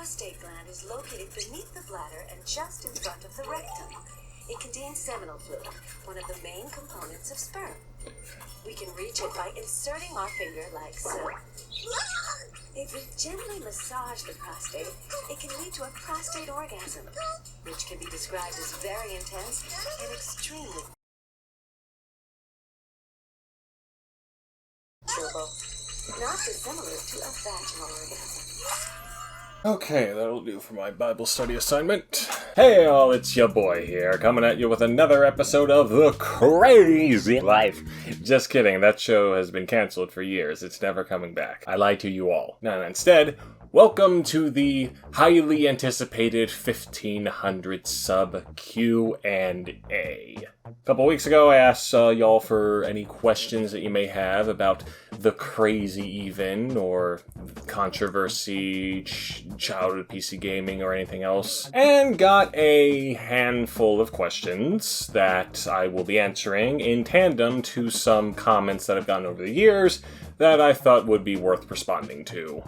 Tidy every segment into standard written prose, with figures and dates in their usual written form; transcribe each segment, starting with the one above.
prostate gland is located beneath the bladder and just in front of the rectum. It contains seminal fluid, one of the main components of sperm. We can reach it by inserting our finger like so. If we gently massage the prostate, it can lead to a prostate orgasm, which can be described as very intense and extremely pleasurable, not dissimilar to a vaginal orgasm. Okay, that'll do for my Bible study assignment. Hey all, it's your boy here, coming at you with another episode of The Crazy Life. Just kidding, that show has been cancelled for years. It's never coming back. I lied to you all. No, instead, welcome to the highly anticipated 1500 sub Q&A. A couple weeks ago, I asked y'all for any questions that you may have about the crazy even, or controversy, childhood PC gaming, or anything else, and got a handful of questions that I will be answering in tandem to some comments that I've gotten over the years that I thought would be worth responding to,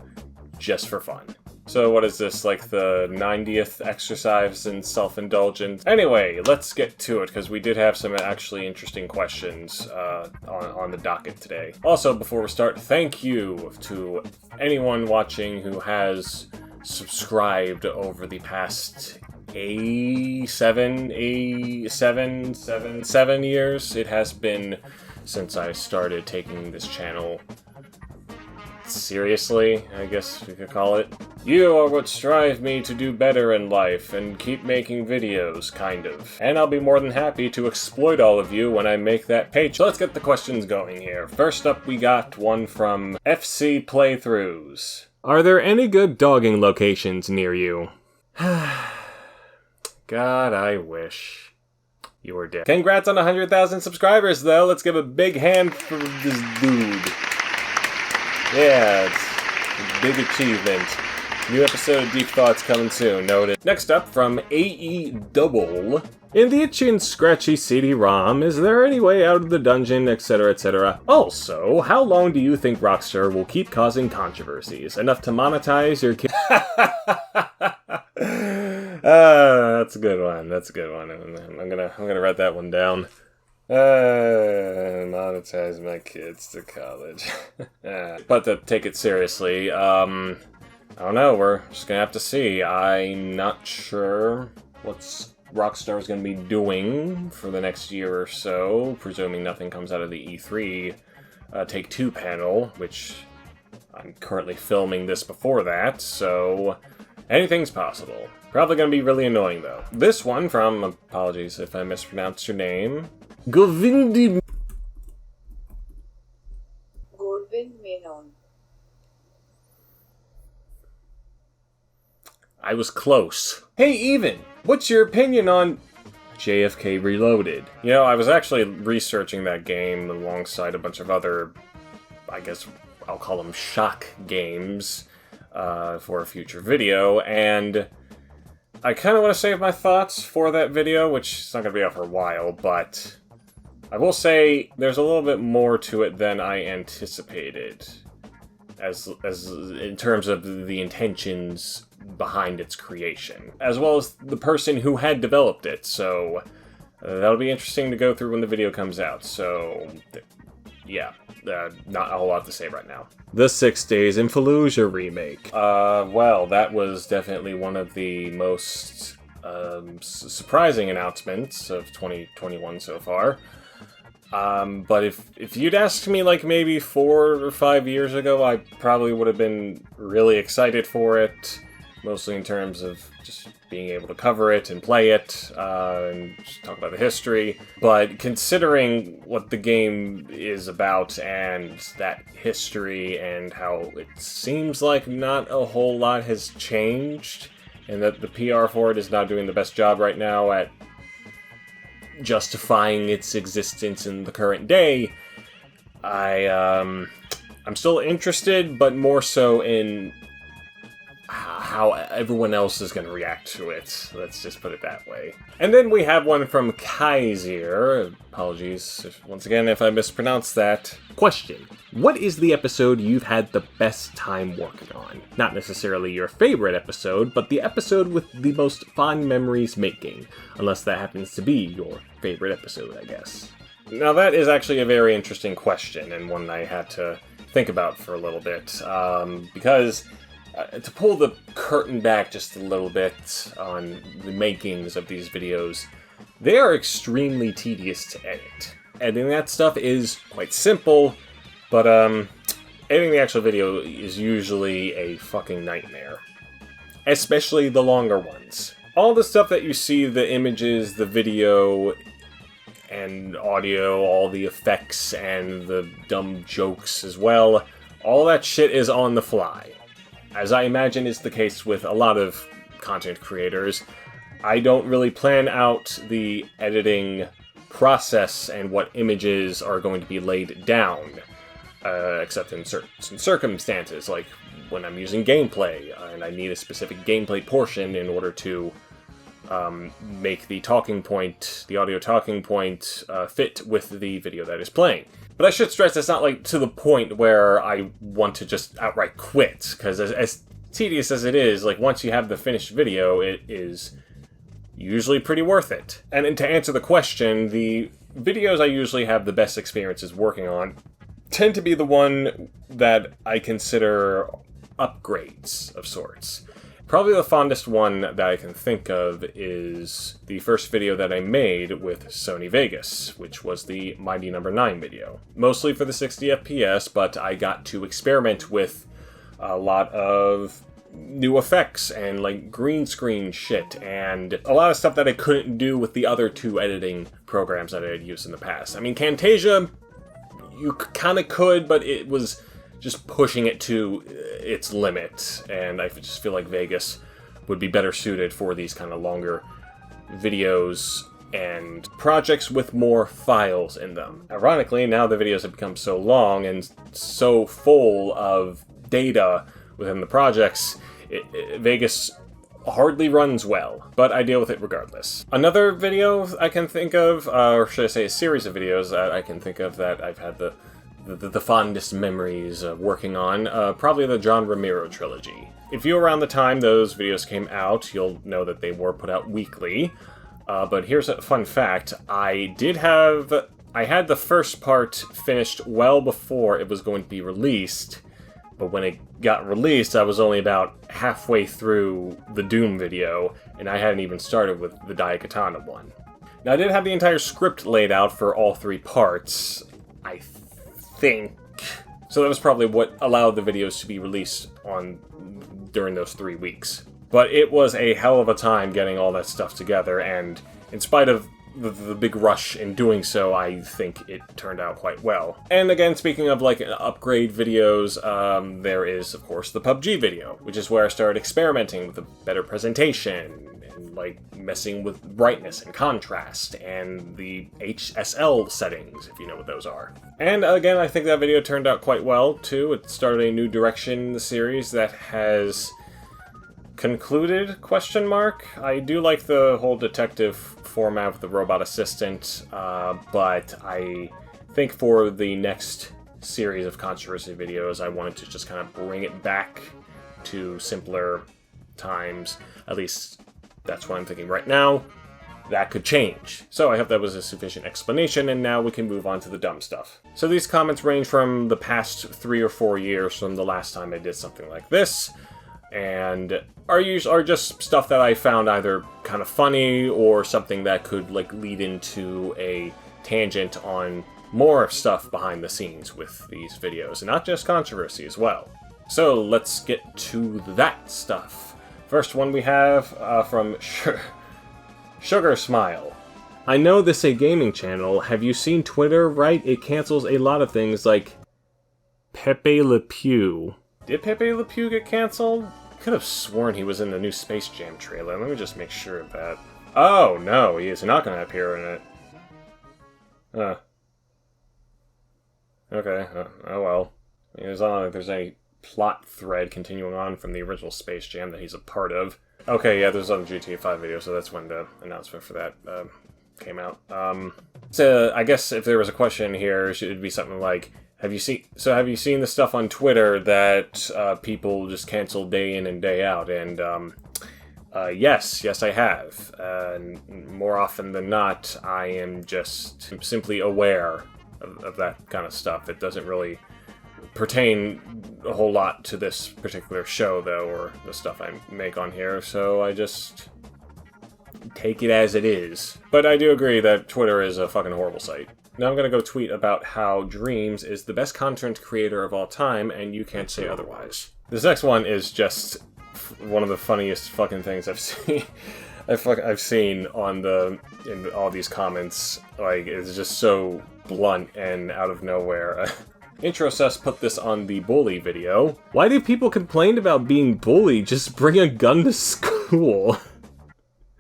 just for fun. So what is this, like the 90th exercise in self-indulgence? Anyway, let's get to it, because we did have some actually interesting questions on the docket today. Also, before we start, thank you to anyone watching who has subscribed over the past 7 years. It has been since I started taking this channel seriously, I guess we could call it. You are what strive me to do better in life and keep making videos, kind of. And I'll be more than happy to exploit all of you when I make that page. So let's get the questions going here. First up, we got one from FC Playthroughs. Are there any good dogging locations near you? God, I wish you were dead. Congrats on 100,000 subscribers, though. Let's give a big hand for this dude. Yeah, it's a big achievement. New episode of Deep Thoughts coming soon, noted. Next up, from AE Double. In the itchy and scratchy CD-ROM, is there any way out of the dungeon, etc., etc.? Also, how long do you think Rockstar will keep causing controversies? Enough to monetize your that's a good one. That's a good one. I'm gonna write that one down. Monetize my kids to college. But to take it seriously, I don't know, we're just gonna have to see. I'm not sure what Rockstar is gonna be doing for the next year or so, presuming nothing comes out of the E3 Take-Two panel, which I'm currently filming this before that, so anything's possible. Probably gonna be really annoying, though. This one from, apologies if I mispronounced your name, Govind Menon. I was close. Hey, Even, what's your opinion on JFK Reloaded? You know, I was actually researching that game alongside a bunch of other, I guess I'll call them shock games, for a future video, and I kind of want to save my thoughts for that video, which is not going to be out for a while, but I will say there's a little bit more to it than I anticipated, as in terms of the intentions behind its creation, as well as the person who had developed it, so that'll be interesting to go through when the video comes out, so yeah, not a whole lot to say right now. The 6 Days in Fullajuh remake. Well, that was definitely one of the most surprising announcements of 2021 so far. But if you'd asked me like maybe 4 or 5 years ago, I probably would have been really excited for it, mostly in terms of just being able to cover it and play it, and just talk about the history. But considering what the game is about and that history and how it seems like not a whole lot has changed, and that the PR for it is not doing the best job right now at justifying its existence in the current day, I'm still interested, but more so in how everyone else is going to react to it. Let's just put it that way. And then we have one from Kaiser. Apologies once again if I mispronounced that. Question: what is the episode you've had the best time working on? Not necessarily your favorite episode, but the episode with the most fond memories making. Unless that happens to be your favorite episode, I guess. Now that is actually a very interesting question, and one I had to think about for a little bit, because to pull the curtain back just a little bit on the makings of these videos, they are extremely tedious to edit. Editing that stuff is quite simple, but editing the actual video is usually a fucking nightmare. Especially the longer ones. All the stuff that you see, the images, the video, and audio, all the effects, and the dumb jokes as well, all that shit is on the fly. As I imagine is the case with a lot of content creators, I don't really plan out the editing process and what images are going to be laid down, except in certain circumstances, like when I'm using gameplay, and I need a specific gameplay portion in order to make the audio talking point, fit with the video that is playing. But I should stress it's not like to the point where I want to just outright quit, because as tedious as it is, like once you have the finished video, it is usually pretty worth it. And to answer the question, the videos I usually have the best experiences working on tend to be the one that I consider upgrades of sorts. Probably the fondest one that I can think of is the first video that I made with Sony Vegas, which was the Mighty No. 9 video. Mostly for the 60 FPS, but I got to experiment with a lot of new effects and like green screen shit, and a lot of stuff that I couldn't do with the other two editing programs that I had used in the past. I mean, Camtasia, you kind of could, but it was just pushing it to its limit, and I just feel like Vegas would be better suited for these kind of longer videos and projects with more files in them. Ironically, now the videos have become so long and so full of data within the projects, Vegas hardly runs well, but I deal with it regardless. Another video I can think of, or should I say a series of videos that I can think of that I've had the fondest memories working on, probably the John Romero trilogy. If you were around the time those videos came out, you'll know that they were put out weekly. But here's a fun fact. I had the first part finished well before it was going to be released, but when it got released, I was only about halfway through the Doom video, and I hadn't even started with the Daikatana one. Now, I did have the entire script laid out for all three parts, I think. So that was probably what allowed the videos to be released during those 3 weeks. But it was a hell of a time getting all that stuff together, and in spite of the big rush in doing so, I think it turned out quite well. And again, speaking of like upgrade videos, there is of course the PUBG video, which is where I started experimenting with a better presentation and like messing with brightness and contrast and the HSL settings, if you know what those are. And again, I think that video turned out quite well too. It started a new direction in the series that has concluded, question mark. I do like the whole detective format with the robot assistant, but I think for the next series of controversy videos, I wanted to just kind of bring it back to simpler times. At least that's what I'm thinking right now. That could change. So I hope that was a sufficient explanation, and now we can move on to the dumb stuff. So these comments range from the past 3 or 4 years from the last time I did something like this, and are just stuff that I found either kind of funny or something that could like lead into a tangent on more stuff behind the scenes with these videos, and not just controversy as well. So let's get to that stuff. First one we have from Sugar Smile. I know this is a gaming channel. Have you seen Twitter? Right? It cancels a lot of things like Pepe Le Pew. Did Pepe Le Pew get canceled? Could have sworn he was in the new Space Jam trailer. Let me just make sure of that. Oh, no, he is not going to appear in it. Okay, oh well. It's not like there's any plot thread continuing on from the original Space Jam that he's a part of. Okay, yeah, there's another GTA 5 video, so that's when the announcement for that came out. So I guess if there was a question here, it should be something like, have you seen the stuff on Twitter that people just cancel day in and day out? And yes, I have. And more often than not, I am just simply aware of that kind of stuff. It doesn't really pertain a whole lot to this particular show, though, or the stuff I make on here, so I just take it as it is. But I do agree that Twitter is a fucking horrible site. Now I'm gonna go tweet about how Dreams is the best content creator of all time, and you can't say otherwise. This next one is just one of the funniest fucking things I've seen. I've seen in all these comments. Like, it's just so blunt and out of nowhere. Intro Sus put this on the bully video. Why do people complain about being bullied? Just bring a gun to school.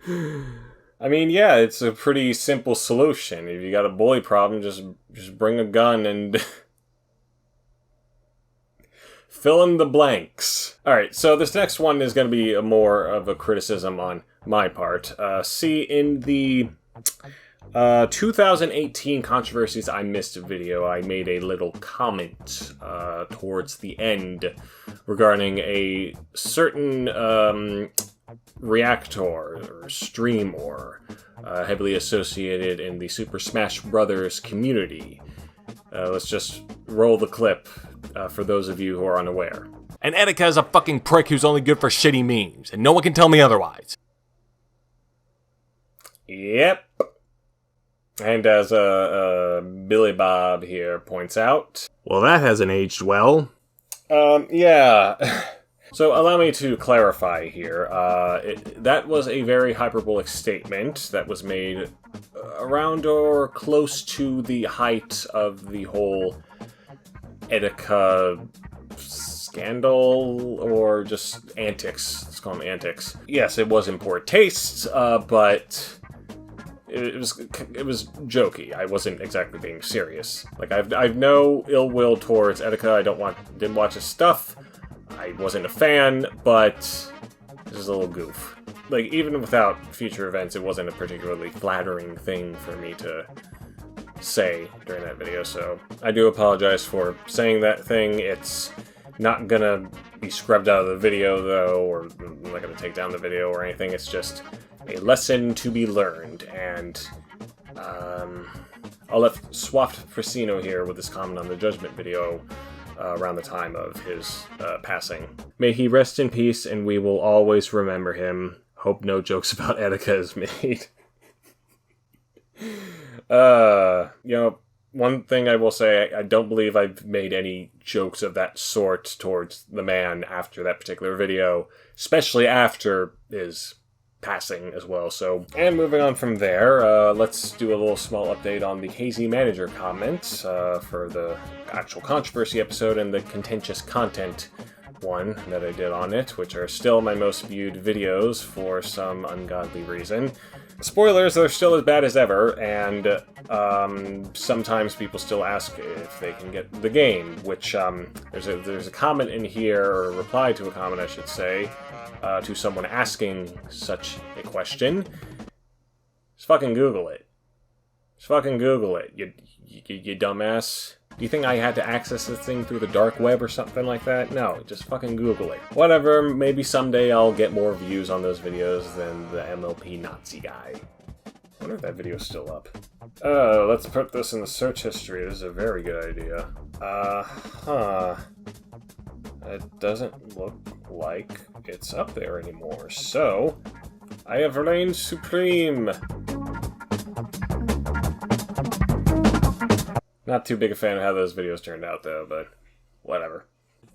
I mean, yeah, it's a pretty simple solution. If you got a bully problem, just bring a gun and fill in the blanks. Alright, so this next one is going to be more of a criticism on my part. See, in the 2018 Controversies I Missed video, I made a little comment towards the end regarding a certain reactor or streamer heavily associated in the Super Smash Brothers community. Let's just roll the clip for those of you who are unaware. And Etika is a fucking prick who's only good for shitty memes, and no one can tell me otherwise. Yep. And as Billy Bob here points out, well, that hasn't aged well. Yeah. So allow me to clarify here. That was a very hyperbolic statement that was made around or close to the height of the whole Etika scandal, or just antics. Let's call them antics. Yes, it was in poor taste, but it was jokey. I wasn't exactly being serious. Like, I've no ill will towards Etika. Didn't watch his stuff. I wasn't a fan, but this is a little goof. Like, even without future events, it wasn't a particularly flattering thing for me to say during that video, so I do apologize for saying that thing. It's not gonna be scrubbed out of the video, though, or I'm not gonna take down the video or anything. It's just a lesson to be learned, and I'll let Swapped Prasino here with this comment on the Judgment video around the time of his passing. May he rest in peace, and we will always remember him. Hope no jokes about Etika is made. You know, one thing I will say, I don't believe I've made any jokes of that sort towards the man after that particular video, especially after his passing as well. So, and moving on from there, let's do a little small update on the Hazy Manager comments for the actual controversy episode and the contentious content one that I did on it, which are still my most viewed videos for some ungodly reason. Spoilers, they're still as bad as ever, and sometimes people still ask if they can get the game, which there's a comment in here, or a reply to a comment, I should say, to someone asking such a question. Just fucking Google it. Just fucking Google it, you dumbass. Do you think I had to access this thing through the dark web or something like that? No, just fucking Google it. Whatever, maybe someday I'll get more views on those videos than the MLP Nazi guy. I wonder if that video's still up. Let's put this in the search history. This is a very good idea. It doesn't look like it's up there anymore, so I have reigned supreme. Not too big a fan of how those videos turned out, though, but whatever.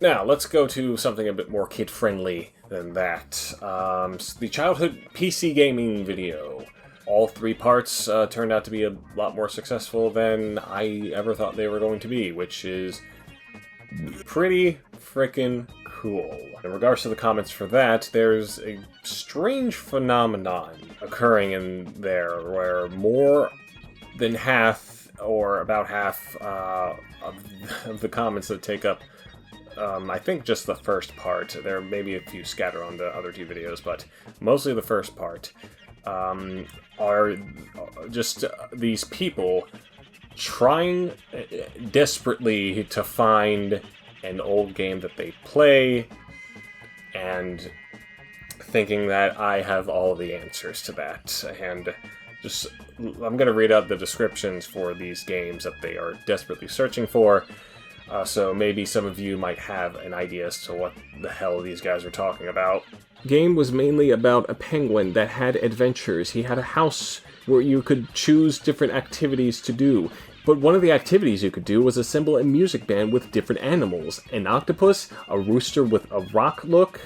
Now, let's go to something a bit more kid-friendly than that. The childhood PC gaming video. All 3 parts turned out to be a lot more successful than I ever thought they were going to be, which is pretty frickin' cool. In regards to the comments for that, there's a strange phenomenon occurring in there where more than half, or about half, of the comments that take up I think just the first part. There may be a few scatter on the other 2 videos, but mostly the first part are just these people trying desperately to find an old game that they play and thinking that I have all the answers to that. And just, I'm going to read out the descriptions for these games that they are desperately searching for. So maybe some of you might have an idea as to what the hell these guys are talking about. Game was mainly about a penguin that had adventures. He had a house where you could choose different activities to do. But one of the activities you could do was assemble a music band with different animals. An octopus, a rooster with a rock look.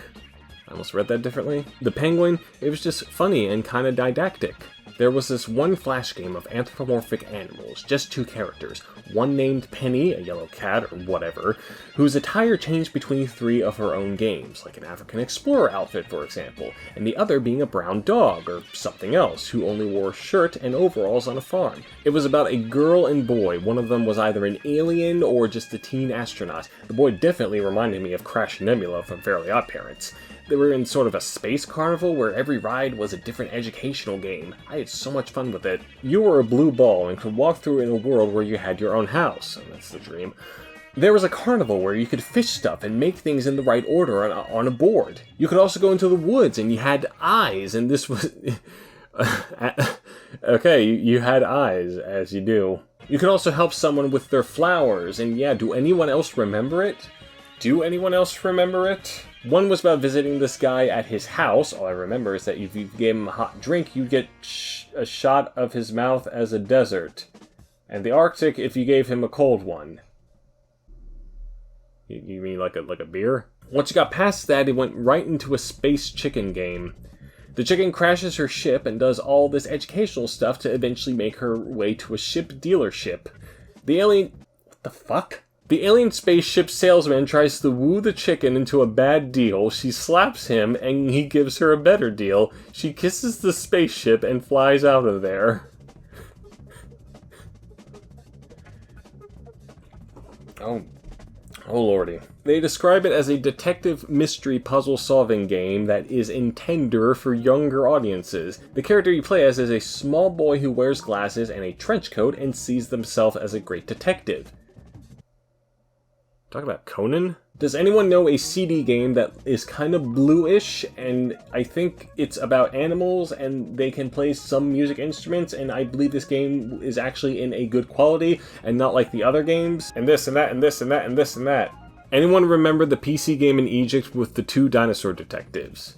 I almost read that differently. The penguin, it was just funny and kind of didactic. There was this one flash game of anthropomorphic animals, just 2 characters, one named Penny, a yellow cat or whatever, whose attire changed between 3 of her own games, like an African explorer outfit for example, and the other being a brown dog or something else, who only wore a shirt and overalls on a farm. It was about a girl and boy. One of them was either an alien or just a teen astronaut. The boy definitely reminded me of Crash and Nebula from Fairly OddParents. They were in sort of a space carnival where every ride was a different educational game. I had so much fun with it. You were a blue ball and could walk through in a world where you had your own house, and that's the dream. There was a carnival where you could fish stuff and make things in the right order on a board. You could also go into the woods and you had eyes, and this was... okay, you had eyes, as you do. You could also help someone with their flowers, and yeah, do anyone else remember it? Do anyone else remember it? One was about visiting this guy at his house. All I remember is that if you gave him a hot drink, you'd get a shot of his mouth as a desert. And the Arctic if you gave him a cold one. You mean like a beer? Once you got past that, it went right into a space chicken game. The chicken crashes her ship and does all this educational stuff to eventually make her way to a ship dealership. The alien... What the fuck? The alien spaceship salesman tries to woo the chicken into a bad deal. She slaps him, and he gives her a better deal. She kisses the spaceship and flies out of there. Oh lordy. They describe it as a detective mystery puzzle solving game that is intended for younger audiences. The character you play as is a small boy who wears glasses and a trench coat and sees himself as a great detective. Talk about Conan? Does anyone know a CD game that is kind of bluish, and I think it's about animals and they can play some music instruments, and I believe this game is actually in a good quality and not like the other games? And this and that and this and that and this and that. Anyone remember the PC game in Egypt with the 2 dinosaur detectives?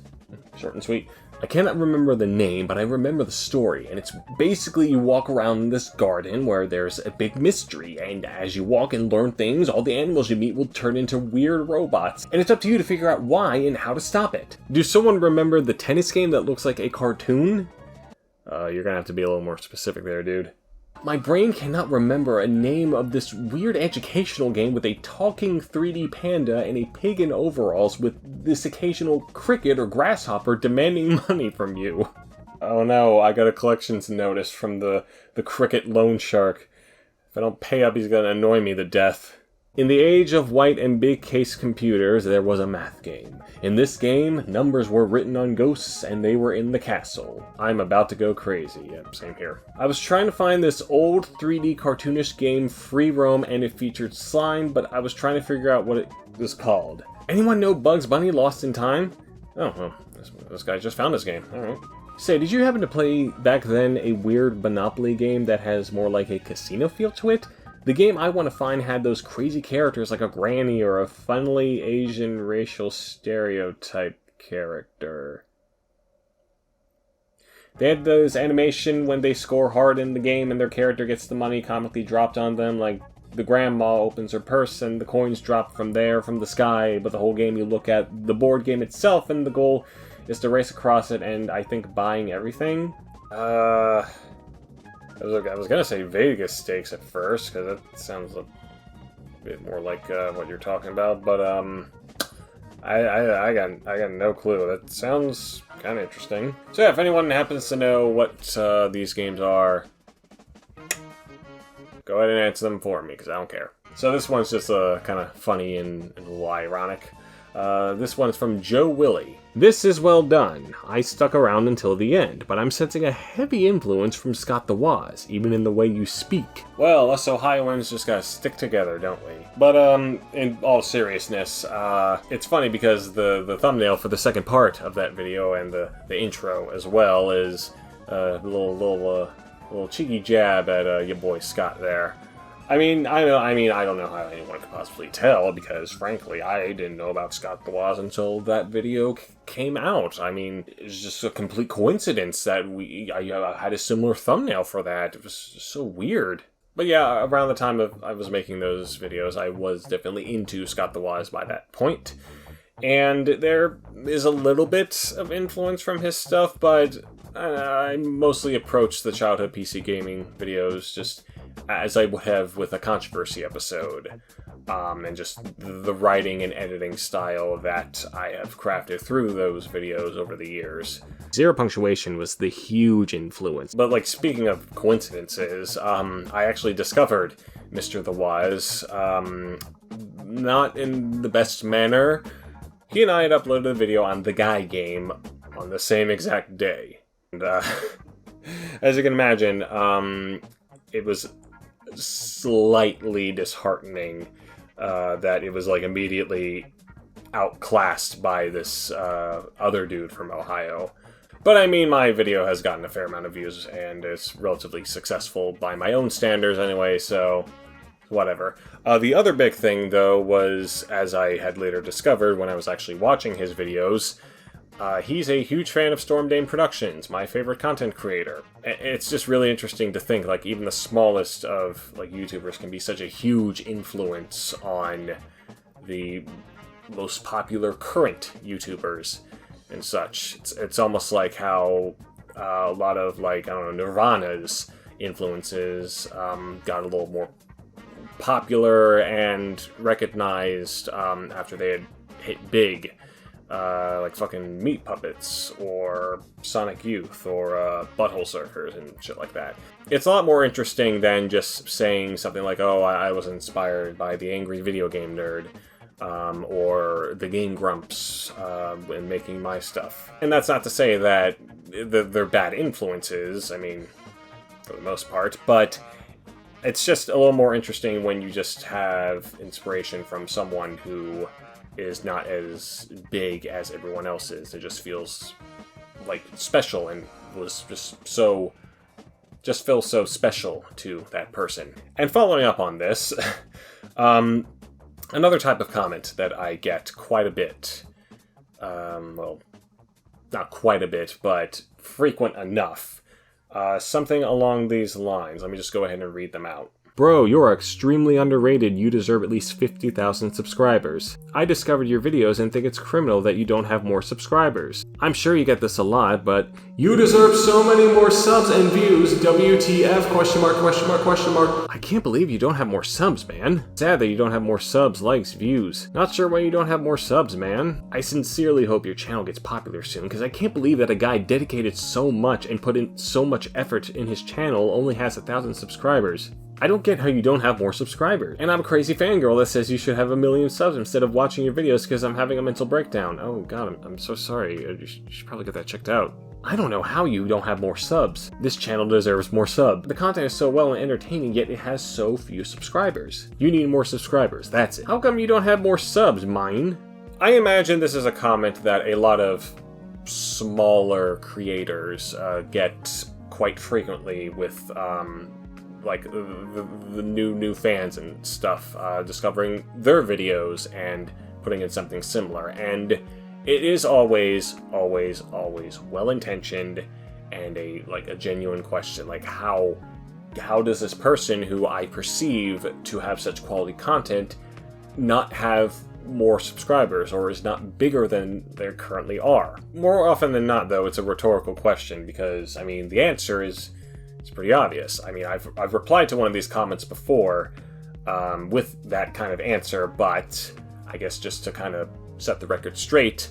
Short and sweet. I cannot remember the name, but I remember the story, and it's basically you walk around in this garden where there's a big mystery, and as you walk and learn things, all the animals you meet will turn into weird robots, and it's up to you to figure out why and how to stop it. Does someone remember the tennis game that looks like a cartoon? You're gonna have to be a little more specific there, dude. My brain cannot remember a name of this weird educational game with a talking 3D panda and a pig in overalls with this occasional cricket or grasshopper demanding money from you. Oh no, I got a collections notice from the cricket loan shark. If I don't pay up, he's gonna annoy me to death. In the age of white and big case computers, there was a math game. In this game, numbers were written on ghosts and they were in the castle. I'm about to go crazy. Yep, same here. I was trying to find this old 3D cartoonish game, Free Roam, and it featured slime, but I was trying to figure out what it was called. Anyone know Bugs Bunny Lost in Time? Oh, well, this guy just found this game. Alright. Say, did you happen to play back then a weird Monopoly game that has more like a casino feel to it? The game I want to find had those crazy characters like a granny or a funnily Asian racial stereotype character. They had those animation when they score hard in the game and their character gets the money comically dropped on them, like the grandma opens her purse and the coins drop from there, from the sky, but the whole game you look at the board game itself and the goal is to race across it and I think buying everything. I was gonna say Vegas Stakes at first, because that sounds a bit more like what you're talking about, but I got no clue. That sounds kind of interesting. So yeah, if anyone happens to know what these games are, Go ahead and answer them for me, because I don't care. So this one's just kind of funny and a little ironic. This one's from Joe Willie. This is well done. I stuck around until the end, but I'm sensing a heavy influence from Scott the Woz, even in the way you speak. Well, us Ohioans just gotta stick together, don't we? But, in all seriousness, it's funny because the thumbnail for the second part of that video and the intro as well is a little cheeky jab at your boy Scott there. I mean, I don't know how anyone could possibly tell, because frankly, I didn't know about Scott the Woz until that video came out. I mean, it's just a complete coincidence that I had a similar thumbnail for that. It was just so weird. But yeah, around the time I was making those videos, I was definitely into Scott the Woz by that point. And there is a little bit of influence from his stuff, but I mostly approach the childhood PC gaming videos just as I would have with a controversy episode, and just the writing and editing style that I have crafted through those videos over the years. Zero Punctuation was the huge influence. But like, speaking of coincidences, I actually discovered Mr. The Woz, not in the best manner. He and I had uploaded a video on the Guy game on the same exact day. And, as you can imagine, it was slightly disheartening that it was like immediately outclassed by this other dude from Ohio. But I mean, my video has gotten a fair amount of views and it's relatively successful by my own standards anyway, so whatever. The other big thing though was, as I had later discovered when I was actually watching his videos, he's a huge fan of Storm Dane Productions, my favorite content creator. It's just really interesting to think, like, even the smallest of, like, YouTubers can be such a huge influence on the most popular current YouTubers and such. It's almost like how a lot of, like, I don't know, Nirvana's influences got a little more popular and recognized after they had hit big. Like fucking Meat Puppets, or Sonic Youth, or Butthole Surfers, and shit like that. It's a lot more interesting than just saying something like, oh, I was inspired by the Angry Video Game Nerd, or the Game Grumps, in making my stuff. And that's not to say that they're bad influences, I mean, for the most part, but it's just a little more interesting when you just have inspiration from someone who is not as big as everyone else is. It just feels like special, and was just feels so special to that person. And following up on this, another type of comment that I get quite a bit, well, not quite a bit, but frequent enough, something along these lines. Let me just go ahead and read them out. Bro, you're extremely underrated. You deserve at least 50,000 subscribers. I discovered your videos and think it's criminal that you don't have more subscribers. I'm sure you get this a lot, but you deserve so many more subs and views. WTF, question mark, question mark, question mark. I can't believe you don't have more subs, man. Sad that you don't have more subs, likes, views. Not sure why you don't have more subs, man. I sincerely hope your channel gets popular soon, because I can't believe that a guy dedicated so much and put in so much effort in his channel only has 1,000 subscribers. I don't get how you don't have more subscribers. And I'm a crazy fangirl that says you should have 1 million subs instead of watching your videos because I'm having a mental breakdown. Oh god, I'm so sorry. You should probably get that checked out. I don't know how you don't have more subs. This channel deserves more subs. The content is so well and entertaining, yet it has so few subscribers. You need more subscribers, that's it. How come you don't have more subs, mine? I imagine this is a comment that a lot of smaller creators get quite frequently with like the new fans and stuff discovering their videos and putting in something similar. And it is always well-intentioned and a genuine question, like how does this person who I perceive to have such quality content not have more subscribers, or is not bigger than there currently are? More often than not, though, it's a rhetorical question, because I mean the answer is it's pretty obvious. I mean, I've replied to one of these comments before with that kind of answer, but I guess just to kind of set the record straight,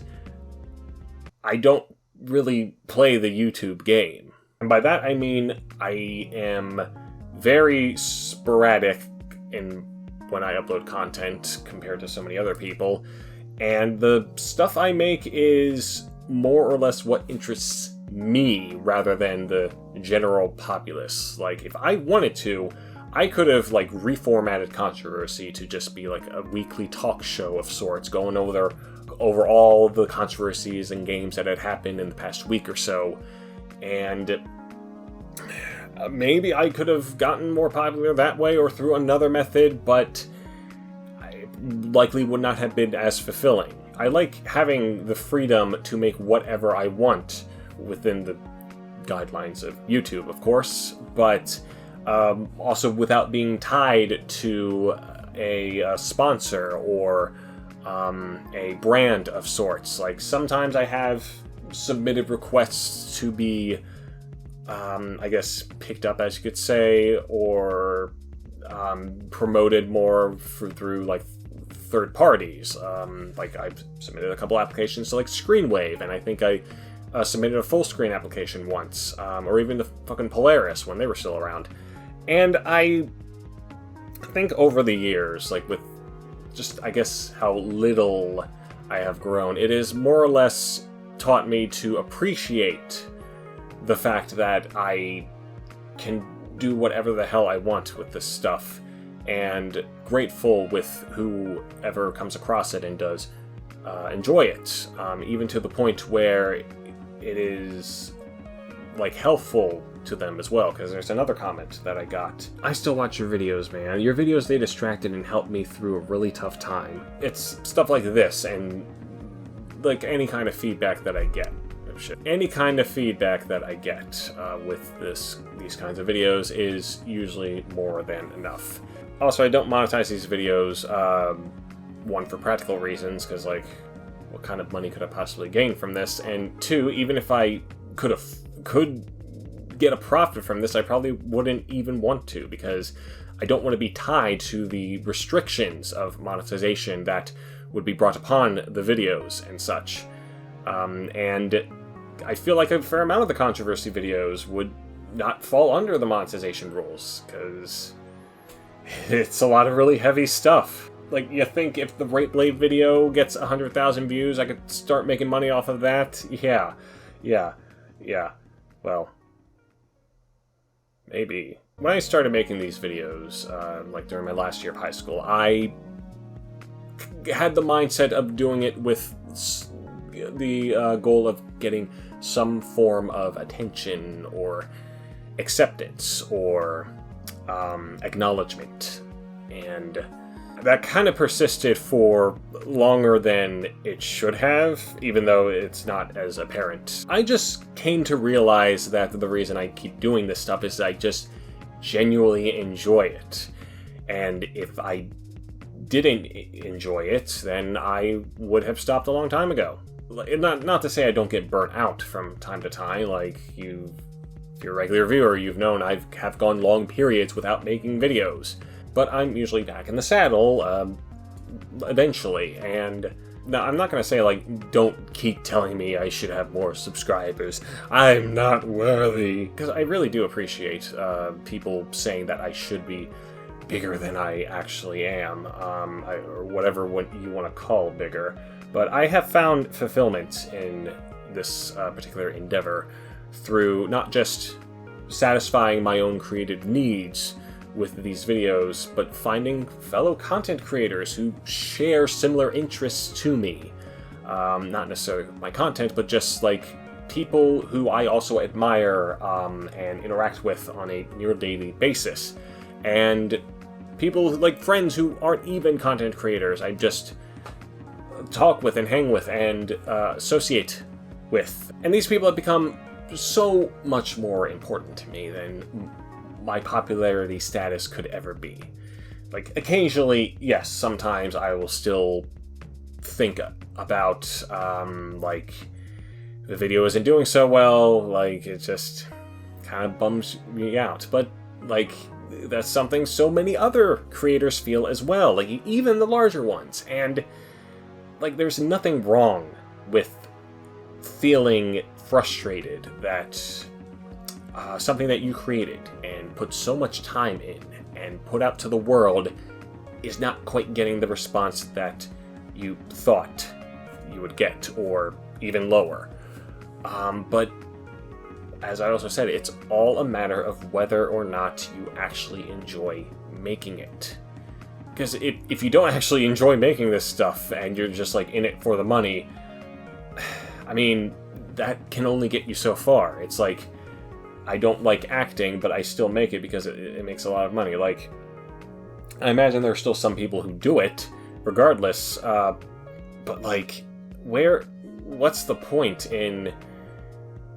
I don't really play the YouTube game. And by that I mean I am very sporadic in when I upload content compared to so many other people, and the stuff I make is more or less what interests me rather than the general populace. Like, if I wanted to, I could have, like, reformatted Controversy to just be, like, a weekly talk show of sorts, going over all the controversies and games that had happened in the past week or so, and maybe I could have gotten more popular that way or through another method, but I likely would not have been as fulfilling. I like having the freedom to make whatever I want within the guidelines of YouTube, of course, but also without being tied to a sponsor or a brand of sorts. Like, sometimes I have submitted requests to be I guess picked up, as you could say, or promoted more through like third parties. Like, I've submitted a couple applications to like Screenwave, and I think I submitted a full screen application once, or even to fucking Polaris when they were still around. And I think over the years, like with just, I guess, how little I have grown, it has more or less taught me to appreciate the fact that I can do whatever the hell I want with this stuff, and grateful with whoever comes across it and does enjoy it, even to the point where it is like helpful to them as well, because there's another comment that I got. I still watch your videos, man. Your videos, they distracted and helped me through a really tough time. It's stuff like this, and like any kind of feedback that I get. Any kind of feedback that I get with these kinds of videos is usually more than enough. Also, I don't monetize these videos, one, for practical reasons, because, like, what kind of money could I possibly gain from this? And two, even if I could get a profit from this, I probably wouldn't even want to, because I don't want to be tied to the restrictions of monetization that would be brought upon the videos and such. And I feel like a fair amount of the controversy videos would not fall under the monetization rules, because it's a lot of really heavy stuff. Like, you think if the Rape Blade video gets 100,000 views, I could start making money off of that? Yeah. Well, maybe. When I started making these videos, like during my last year of high school, I had the mindset of doing it with the goal of getting some form of attention or acceptance or acknowledgement, and that kind of persisted for longer than it should have, even though it's not as apparent. I just came to realize that the reason I keep doing this stuff is I just genuinely enjoy it, and if I didn't enjoy it, then I would have stopped a long time ago. Not to say I don't get burnt out from time to time. Like, if you're a regular viewer, you've known I have gone long periods without making videos. But I'm usually back in the saddle, eventually. And now, I'm not going to say, like, don't keep telling me I should have more subscribers. I'm not worthy. Because I really do appreciate people saying that I should be bigger than I actually am, or whatever you want to call bigger. But I have found fulfillment in this particular endeavor through not just satisfying my own creative needs with these videos, but finding fellow content creators who share similar interests to me. Not necessarily my content, but just like people who I also admire and interact with on a near daily basis. And people like friends who aren't even content creators, I just talk with and hang with and associate with. And these people have become so much more important to me than my popularity status could ever be. Like, occasionally, yes, sometimes I will still think about, like, the video isn't doing so well, like, it just kind of bums me out. But, like, that's something so many other creators feel as well, like, even the larger ones. And, like, there's nothing wrong with feeling frustrated that something that you created and put so much time in and put out to the world is not quite getting the response that you thought you would get, or even lower. But as I also said, it's all a matter of whether or not you actually enjoy making it. Because if you don't actually enjoy making this stuff and you're just like in it for the money, I mean, that can only get you so far. It's like, I don't like acting, but I still make it because it makes a lot of money. Like, I imagine there are still some people who do it regardless, but like, what's the point in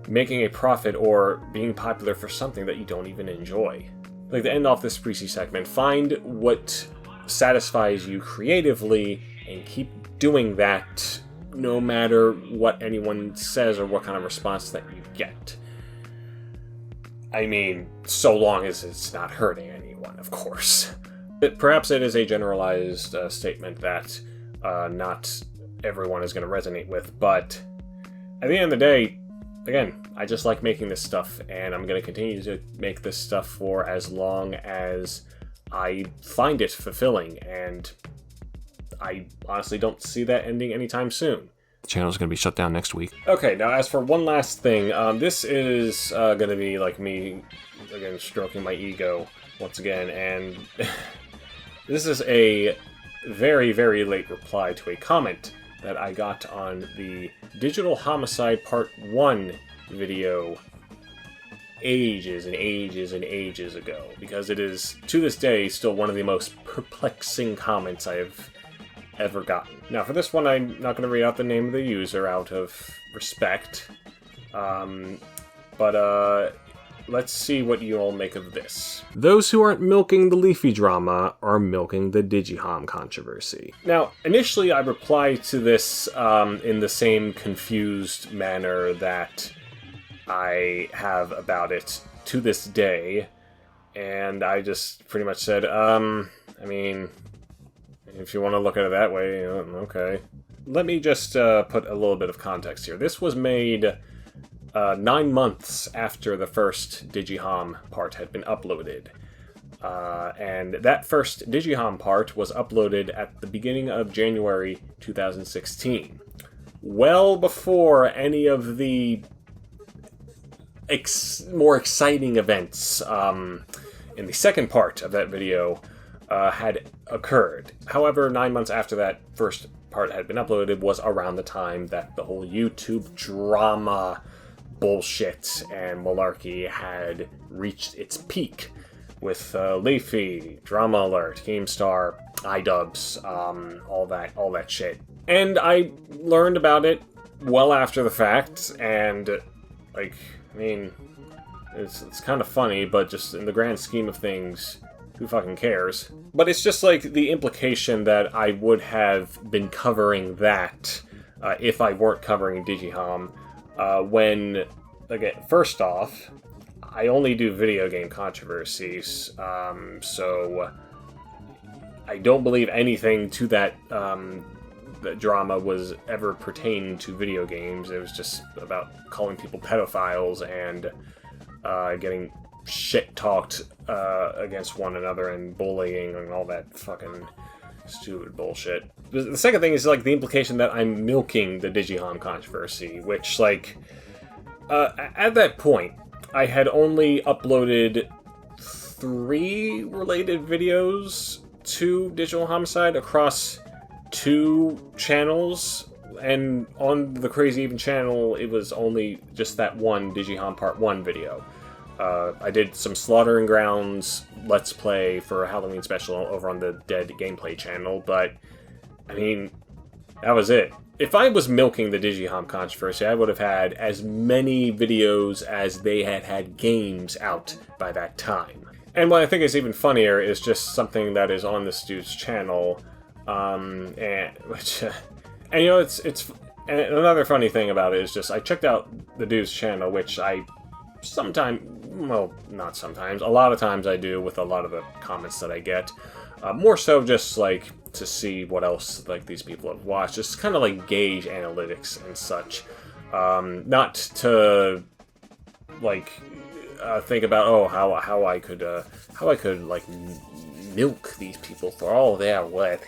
making a profit or being popular for something that you don't even enjoy? Like, to end off this Precy segment, find what satisfies you creatively and keep doing that no matter what anyone says or what kind of response that you get. I mean, so long as it's not hurting anyone, of course. Perhaps it is a generalized statement that not everyone is going to resonate with, but at the end of the day, again, I just like making this stuff, and I'm going to continue to make this stuff for as long as I find it fulfilling, and I honestly don't see that ending anytime soon. The channel's going to be shut down next week. Okay, now as for one last thing, this is going to be like me, again, stroking my ego once again, and this is a very, very late reply to a comment that I got on the Digital Homicide Part 1 video ages and ages and ages ago, because it is, to this day, still one of the most perplexing comments I have ever gotten. Now, for this one, I'm not going to read out the name of the user out of respect, but let's see what you all make of this. Those who aren't milking the Leafy drama are milking the Digihom controversy. Now, initially I replied to this in the same confused manner that I have about it to this day, and I just pretty much said, I mean, if you want to look at it that way, okay. Let me just put a little bit of context here. This was made 9 months after the first Digihom part had been uploaded. And that first Digihom part was uploaded at the beginning of January 2016. Well before any of the more exciting events in the second part of that video had occurred. However, 9 months after that first part had been uploaded was around the time that the whole YouTube drama bullshit and malarkey had reached its peak with Leafy, Drama Alert, Keemstar, iDubbbz, all that shit. And I learned about it well after the fact, and like, I mean, it's kind of funny, but just in the grand scheme of things, who fucking cares? But it's just like the implication that I would have been covering that if I weren't covering Digihom. When, again, first off, I only do video game controversies, so I don't believe anything to that drama was ever pertaining to video games. It was just about calling people pedophiles and getting shit-talked against one another and bullying and all that fucking stupid bullshit. The second thing is, like, the implication that I'm milking the Digihom controversy, which, like, at that point, I had only uploaded 3 related videos to Digital Homicide across 2 channels, and on the Crazy Even channel, it was only just that one Digihom Part 1 video. I did some Slaughtering Grounds Let's Play for a Halloween special over on the Dead Gameplay channel, but, I mean, that was it. If I was milking the Digihom controversy, I would have had as many videos as they had games out by that time. And what I think is even funnier is just something that is on this dude's channel, and you know, it's and another funny thing about it is just I checked out the dude's channel, which I well, not sometimes, a lot of times I do with a lot of the comments that I get. More so just, like, to see what else, like, these people have watched. Just kind of, like, gauge analytics and such. Not to, like, think about how I could like milk these people for all they're worth.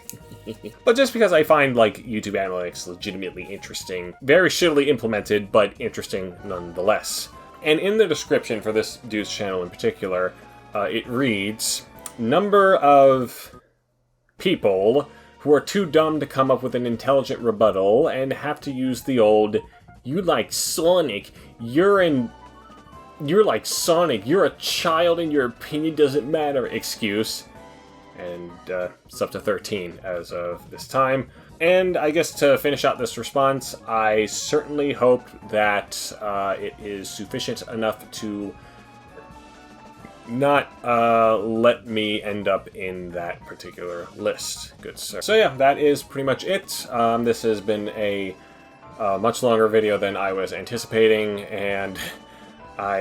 But just because I find like YouTube analytics legitimately interesting, very shittily implemented, but interesting nonetheless. And in the description for this dude's channel in particular, it reads, "Number of people who are too dumb to come up with an intelligent rebuttal and have to use the old, you like Sonic, you're like Sonic, you're a child and your opinion doesn't matter" excuse. And it's up to 13 as of this time. And I guess to finish out this response, I certainly hope that it is sufficient enough to not let me end up in that particular list, good sir. So yeah, that is pretty much it. This has been a much longer video than I was anticipating, and I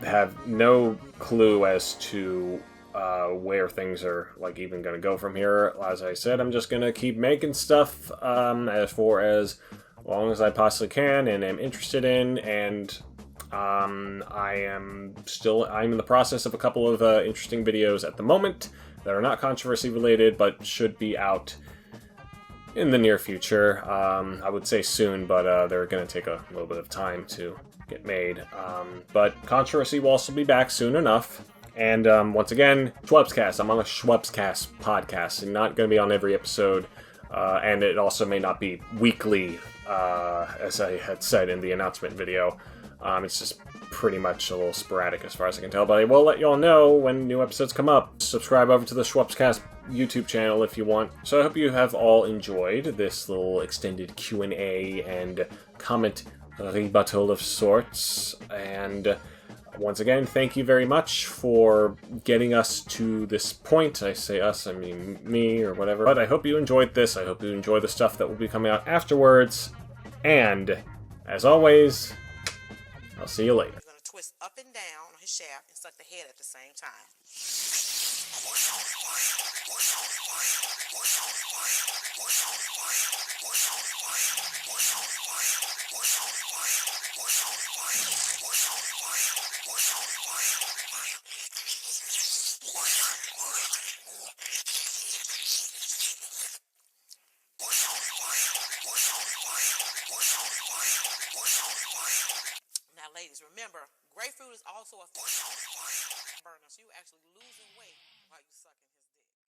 have no clue as to where things are like even gonna go from here. As I said, I'm just gonna keep making stuff as for as long as I possibly can and am interested in, and I'm in the process of a couple of interesting videos at the moment that are not controversy related, but should be out in the near future. I would say soon, but they're going to take a little bit of time to get made. But controversy will also be back soon enough. And once again, Schwebscast. I'm on a Schwebscast podcast, and not going to be on every episode. And it also may not be weekly, as I had said in the announcement video. It's just pretty much a little sporadic as far as I can tell, but I will let you all know when new episodes come up. Subscribe over to the Schwebscast YouTube channel if you want. So I hope you have all enjoyed this little extended Q&A and comment rebuttal of sorts. And once again, thank you very much for getting us to this point. I say us, I mean me or whatever. But I hope you enjoyed this. I hope you enjoy the stuff that will be coming out afterwards. And as always, I'll see you later. We're going to twist up and down his shaft and suck the head at the same time. Now, ladies, remember, grapefruit is also a burner, so you actually losing weight while you sucking his